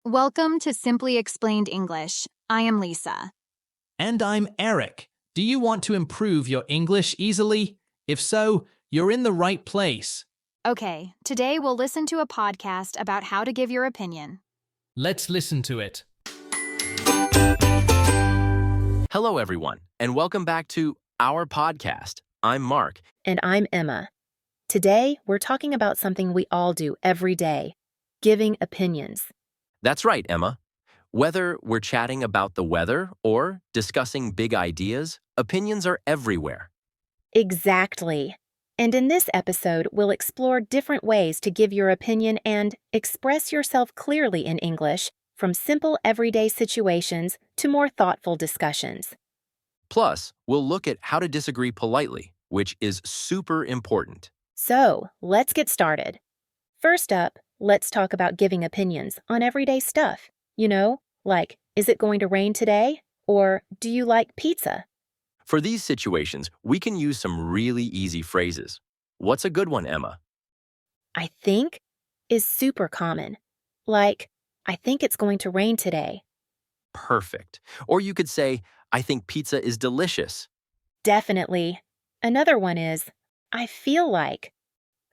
Welcome to Simply Explained English. I am Lisa. And I'm Eric. Do you want to improve your English easily? If so, you're in the right place. Okay, today we'll listen to a podcast about how to give your opinion. Let's listen to it. Hello, everyone, and welcome back to our podcast. I'm Mark. And I'm Emma. Today, we're talking about something we all do every day, giving opinions. That's right, Emma. Whether we're chatting about the weather or discussing big ideas, opinions are everywhere. Exactly. And in this episode, we'll explore different ways to give your opinion and express yourself clearly in English, from simple everyday situations to more thoughtful discussions. Plus, we'll look at how to disagree politely, which is super important. So, let's get started. First up, let's talk about giving opinions on everyday stuff. You know, like, is it going to rain today? Or do you like pizza? For these situations, we can use some really easy phrases. What's a good one, Emma? I think is super common. Like, I think it's going to rain today. Perfect. Or you could say, I think pizza is delicious. Definitely. Another one is, I feel like.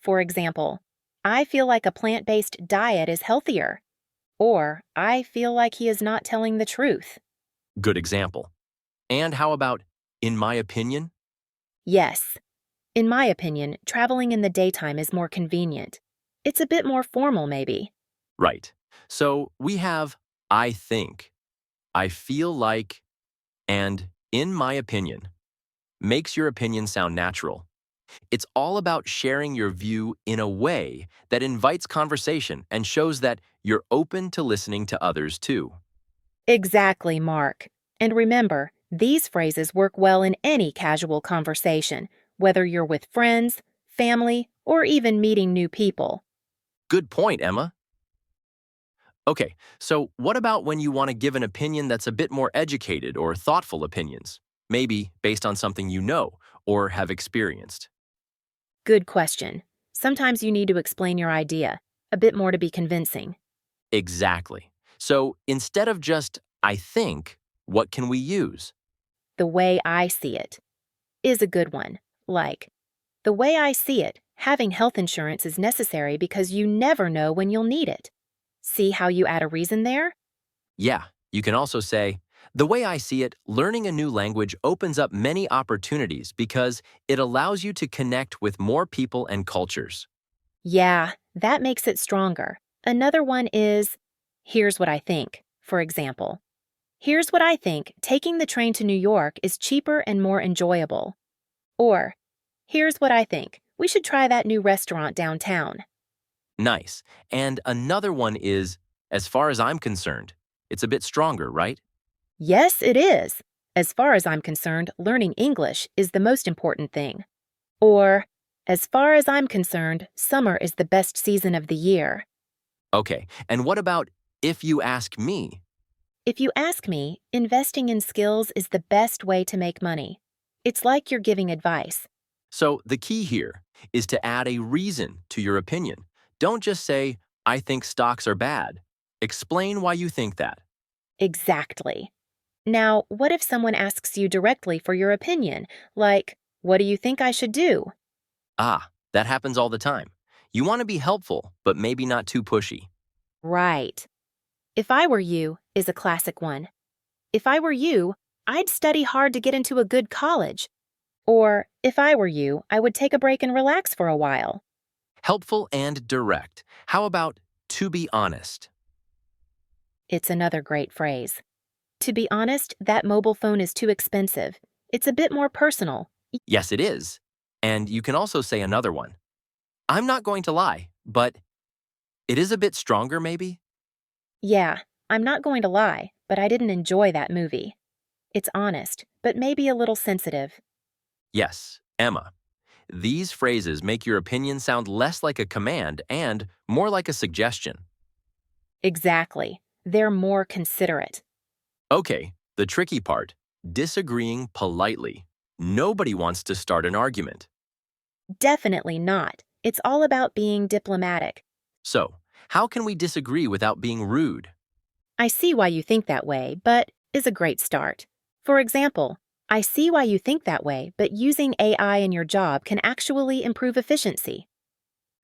For example, I feel like a plant-based diet is healthier. Or, I feel like he is not telling the truth. Good example. And how about, in my opinion? Yes. In my opinion, traveling in the daytime is more convenient. It's a bit more formal, maybe. Right. So we have I think, I feel like, and in my opinion. Makes your opinion sound natural. It's all about sharing your view in a way that invites conversation and shows that you're open to listening to others too. Exactly, Mark. And remember, these phrases work well in any casual conversation, whether you're with friends, family, or even meeting new people. Good point, Emma. Okay, so what about when you want to give an opinion that's a bit more educated or thoughtful opinions? Maybe based on something you know or have experienced. Good question. Sometimes you need to explain your idea, a bit more to be convincing. Exactly. So instead of just I think, what can we use? The way I see it is a good one. Like, the way I see it, having health insurance is necessary because you never know when you'll need it. See how you add a reason there? Yeah, you can also say, the way I see it, learning a new language opens up many opportunities because it allows you to connect with more people and cultures. Yeah, that makes it stronger. Another one is, here's what I think, for example. Here's what I think, taking the train to New York is cheaper and more enjoyable. Or, here's what I think, we should try that new restaurant downtown. Nice. And another one is, as far as I'm concerned. It's a bit stronger, right? Yes, it is. As far as I'm concerned, learning English is the most important thing. Or, as far as I'm concerned, summer is the best season of the year. Okay, and what about if you ask me? If you ask me, investing in skills is the best way to make money. It's like you're giving advice. So the key here is to add a reason to your opinion. Don't just say, I think stocks are bad. Explain why you think that. Exactly. Now, what if someone asks you directly for your opinion, like, what do you think I should do? Ah, that happens all the time. You want to be helpful, but maybe not too pushy. Right. If I were you is a classic one. If I were you, I'd study hard to get into a good college. Or, if I were you, I would take a break and relax for a while. Helpful and direct. How about to be honest? It's another great phrase. To be honest, that mobile phone is too expensive. It's a bit more personal. Yes, it is. And you can also say another one. I'm not going to lie, but it is a bit stronger, maybe? Yeah, I'm not going to lie, but I didn't enjoy that movie. It's honest, but maybe a little sensitive. Yes, Emma. These phrases make your opinion sound less like a command and more like a suggestion. Exactly. They're more considerate. Okay, the tricky part, disagreeing politely. Nobody wants to start an argument. Definitely not. It's all about being diplomatic. So, how can we disagree without being rude? I see why you think that way, but is a great start. For example, I see why you think that way, but using AI in your job can actually improve efficiency.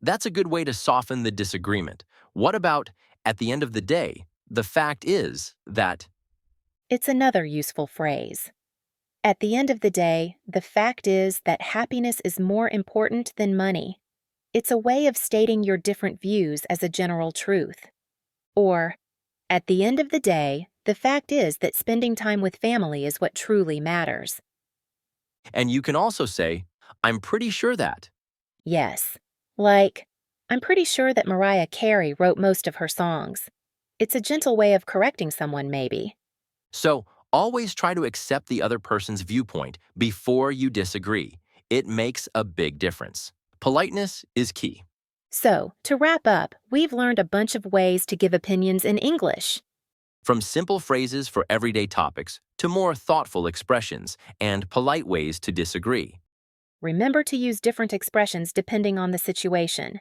That's a good way to soften the disagreement. What about, at the end of the day, the fact is that? It's another useful phrase. At the end of the day, the fact is that happiness is more important than money. It's a way of stating your different views as a general truth. Or, at the end of the day, the fact is that spending time with family is what truly matters. And you can also say, I'm pretty sure that. Yes. Like, I'm pretty sure that Mariah Carey wrote most of her songs. It's a gentle way of correcting someone, maybe. So, always try to accept the other person's viewpoint before you disagree. It makes a big difference. Politeness is key. So, to wrap up, we've learned a bunch of ways to give opinions in English. From simple phrases for everyday topics to more thoughtful expressions and polite ways to disagree. Remember to use different expressions depending on the situation.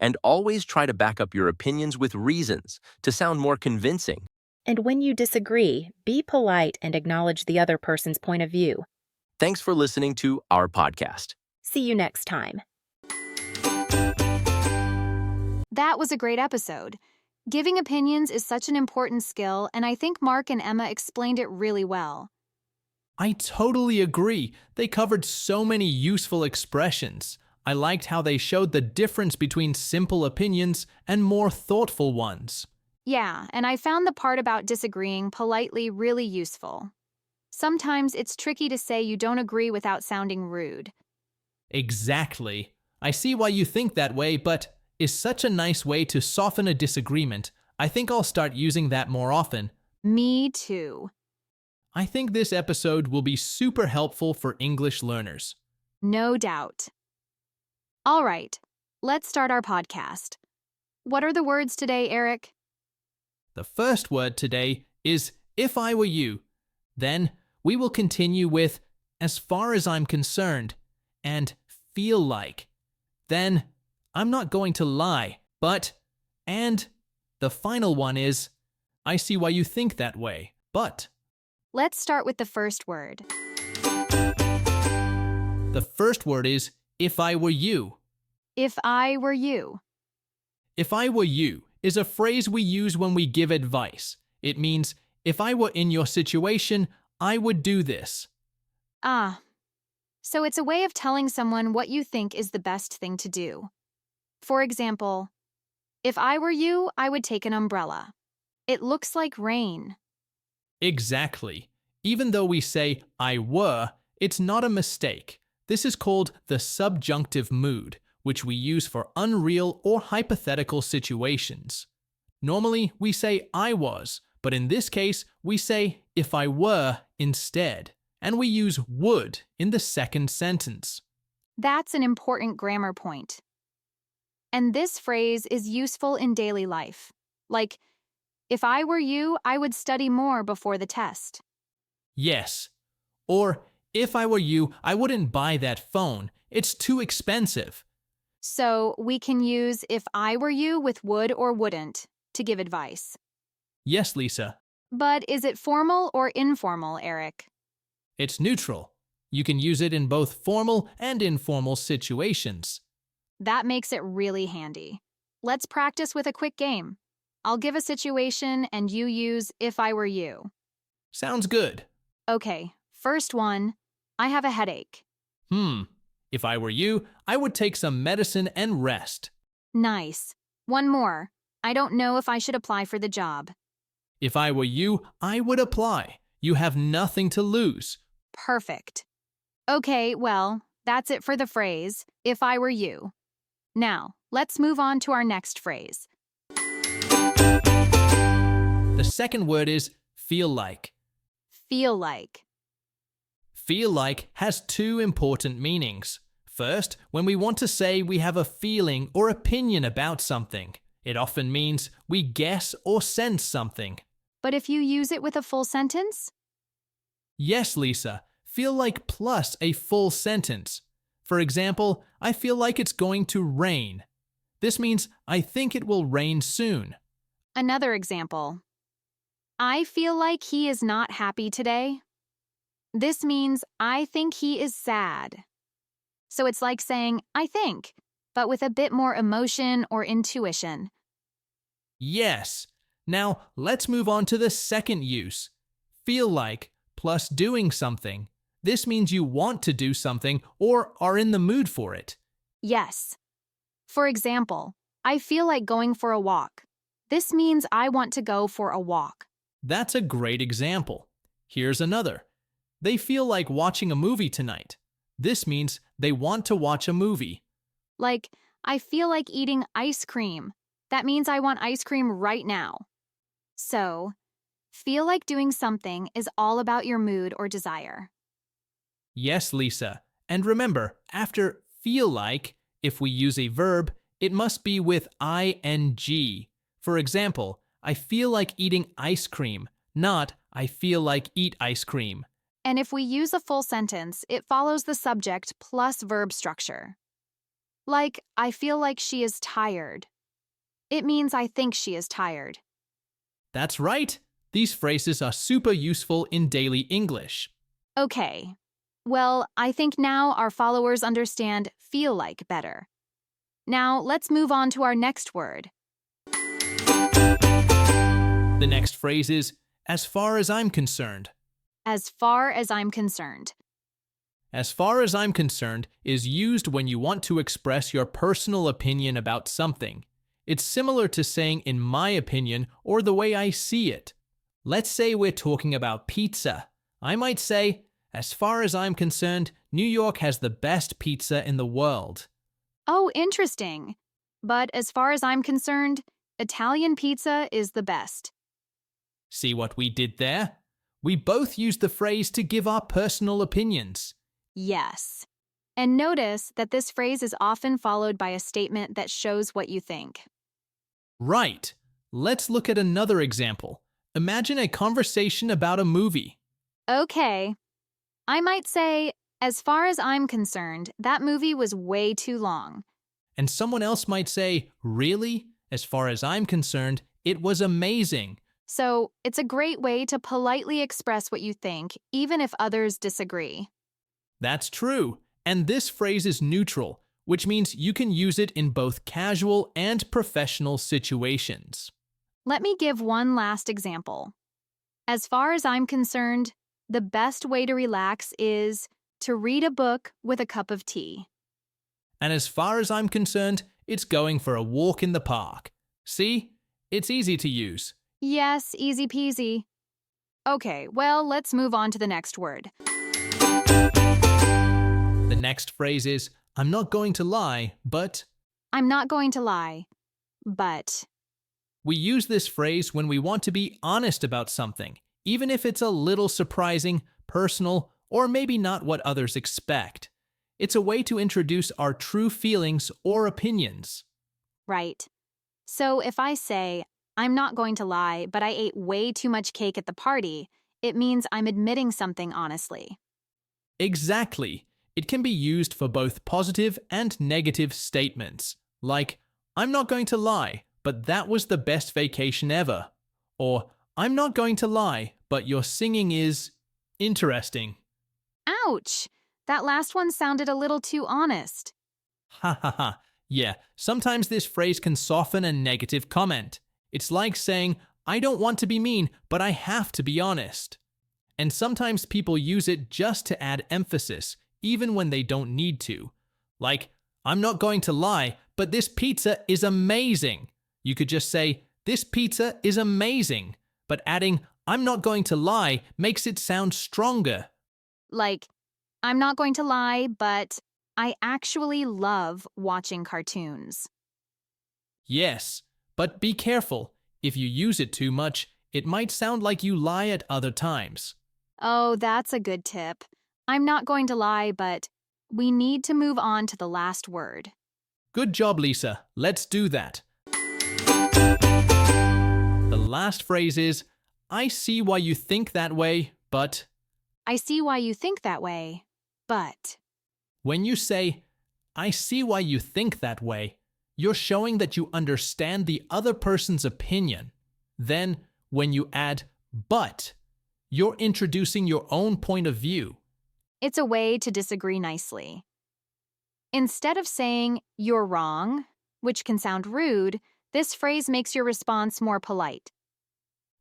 And always try to back up your opinions with reasons to sound more convincing. And when you disagree, be polite and acknowledge the other person's point of view. Thanks for listening to our podcast. See you next time. That was a great episode. Giving opinions is such an important skill, and I think Mark and Emma explained it really well. I totally agree. They covered so many useful expressions. I liked how they showed the difference between simple opinions and more thoughtful ones. Yeah, and I found the part about disagreeing politely really useful. Sometimes it's tricky to say you don't agree without sounding rude. Exactly. I see why you think that way, but is such a nice way to soften a disagreement. I think I'll start using that more often. Me too. I think this episode will be super helpful for English learners. No doubt. All right, let's start our podcast. What are the words today, Eric? The first word today is if I were you. Then we will continue with as far as I'm concerned and feel like. Then I'm not going to lie, but, and the final one is I see why you think that way, but. Let's start with the first word. The first word is if I were you. If I were you. If I were you is a phrase we use when we give advice. It means if I were in your situation, I would do this. Ah. So it's a way of telling someone what you think is the best thing to do. For example, if I were you, I would take an umbrella. It looks like rain. Exactly. Even though we say I were, it's not a mistake. This is called the subjunctive mood, which we use for unreal or hypothetical situations. Normally, we say I was, but in this case, we say if I were instead, and we use would in the second sentence. That's an important grammar point. And this phrase is useful in daily life. Like, if I were you, I would study more before the test. Yes. Or, if I were you, I wouldn't buy that phone. It's too expensive. So we can use if I were you with would or wouldn't to give advice. Yes, Lisa. But is it formal or informal, Eric? It's neutral. You can use it in both formal and informal situations. That makes it really handy. Let's practice with a quick game. I'll give a situation and you use if I were you. Sounds good. Okay, first one. I have a headache. If I were you, I would take some medicine and rest. Nice. One more. I don't know if I should apply for the job. If I were you, I would apply. You have nothing to lose. Perfect. Okay, well, that's it for the phrase, if I were you. Now, let's move on to our next phrase. The second word is feel like. Feel like. Feel like has two important meanings. First, when we want to say we have a feeling or opinion about something, it often means we guess or sense something. But if you use it with a full sentence? Yes, Lisa. Feel like plus a full sentence. For example, I feel like it's going to rain. This means I think it will rain soon. Another example. I feel like he is not happy today. This means I think he is sad. So it's like saying I think, but with a bit more emotion or intuition. Yes. Now, let's move on to the second use. Feel like plus doing something. This means you want to do something or are in the mood for it. Yes. For example, I feel like going for a walk. This means I want to go for a walk. That's a great example. Here's another. They feel like watching a movie tonight. This means they want to watch a movie. Like, I feel like eating ice cream. That means I want ice cream right now. So, feel like doing something is all about your mood or desire. Yes, Lisa. And remember, after feel like, if we use a verb, it must be with ing. For example, I feel like eating ice cream, not I feel like eat ice cream. And if we use a full sentence, it follows the subject plus verb structure. Like, I feel like she is tired. It means I think she is tired. That's right. These phrases are super useful in daily English. Okay. Well, I think now our followers understand feel like better. Now, let's move on to our next word. The next phrase is, as far as I'm concerned. As far as I'm concerned. As far as I'm concerned is used when you want to express your personal opinion about something. It's similar to saying in my opinion or the way I see it. Let's say we're talking about pizza. I might say, as far as I'm concerned, New York has the best pizza in the world. Oh, interesting. But as far as I'm concerned, Italian pizza is the best. See what we did there? We both used the phrase to give our personal opinions. Yes. And notice that this phrase is often followed by a statement that shows what you think. Right. Let's look at another example. Imagine a conversation about a movie. Okay. I might say, as far as I'm concerned, that movie was way too long. And someone else might say, really? As far as I'm concerned, it was amazing. So, it's a great way to politely express what you think, even if others disagree. That's true. And this phrase is neutral, which means you can use it in both casual and professional situations. Let me give one last example. As far as I'm concerned, the best way to relax is to read a book with a cup of tea. And as far as I'm concerned, it's going for a walk in the park. See? It's easy to use. Yes, easy peasy. Okay, well, let's move on to the next word. The next phrase is, I'm not going to lie, but... I'm not going to lie, but... We use this phrase when we want to be honest about something, even if it's a little surprising, personal, or maybe not what others expect. It's a way to introduce our true feelings or opinions. Right. So if I say, I'm not going to lie, but I ate way too much cake at the party, it means I'm admitting something honestly. Exactly. It can be used for both positive and negative statements, like, I'm not going to lie, but that was the best vacation ever. Or, I'm not going to lie, but your singing is interesting. Ouch! That last one sounded a little too honest. Ha ha ha. Yeah, sometimes this phrase can soften a negative comment. It's like saying, I don't want to be mean, but I have to be honest. And sometimes people use it just to add emphasis, even when they don't need to. Like, I'm not going to lie, but this pizza is amazing. You could just say, this pizza is amazing, but adding, I'm not going to lie makes it sound stronger. Like, I'm not going to lie, but I actually love watching cartoons. Yes, but be careful. If you use it too much, it might sound like you lie at other times. Oh, that's a good tip. I'm not going to lie, but we need to move on to the last word. Good job, Lisa. Let's do that. The last phrase is, I see why you think that way, but... I see why you think that way, but... When you say, I see why you think that way, you're showing that you understand the other person's opinion. Then, when you add, but you're introducing your own point of view. It's a way to disagree nicely. Instead of saying, "You're wrong," which can sound rude, this phrase makes your response more polite.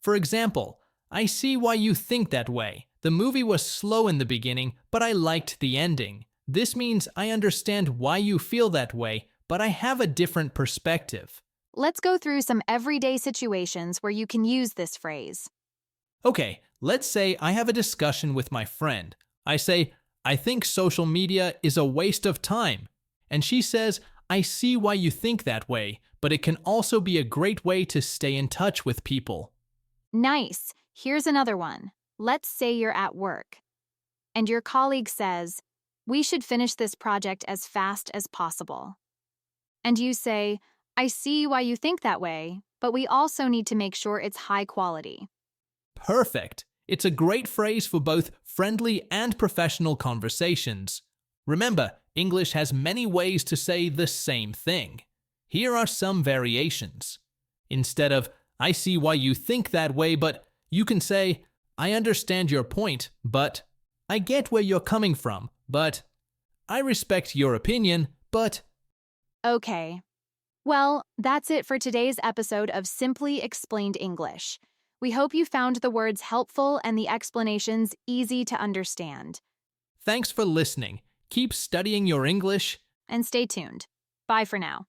For example, I see why you think that way. The movie was slow in the beginning, but I liked the ending. This means I understand why you feel that way, but I have a different perspective. Let's go through some everyday situations where you can use this phrase. Okay, let's say I have a discussion with my friend. I say, I think social media is a waste of time. And she says, I see why you think that way, but it can also be a great way to stay in touch with people. Nice. Here's another one. Let's say you're at work, and your colleague says, "We should finish this project as fast as possible." And you say, "I see why you think that way, but we also need to make sure it's high quality." Perfect. It's a great phrase for both friendly and professional conversations. Remember, English has many ways to say the same thing. Here are some variations. Instead of, I see why you think that way, but you can say, I understand your point, but I get where you're coming from, but I respect your opinion, but... Okay. Well, that's it for today's episode of Simply Explained English. We hope you found the words helpful and the explanations easy to understand. Thanks for listening. Keep studying your English. And stay tuned. Bye for now.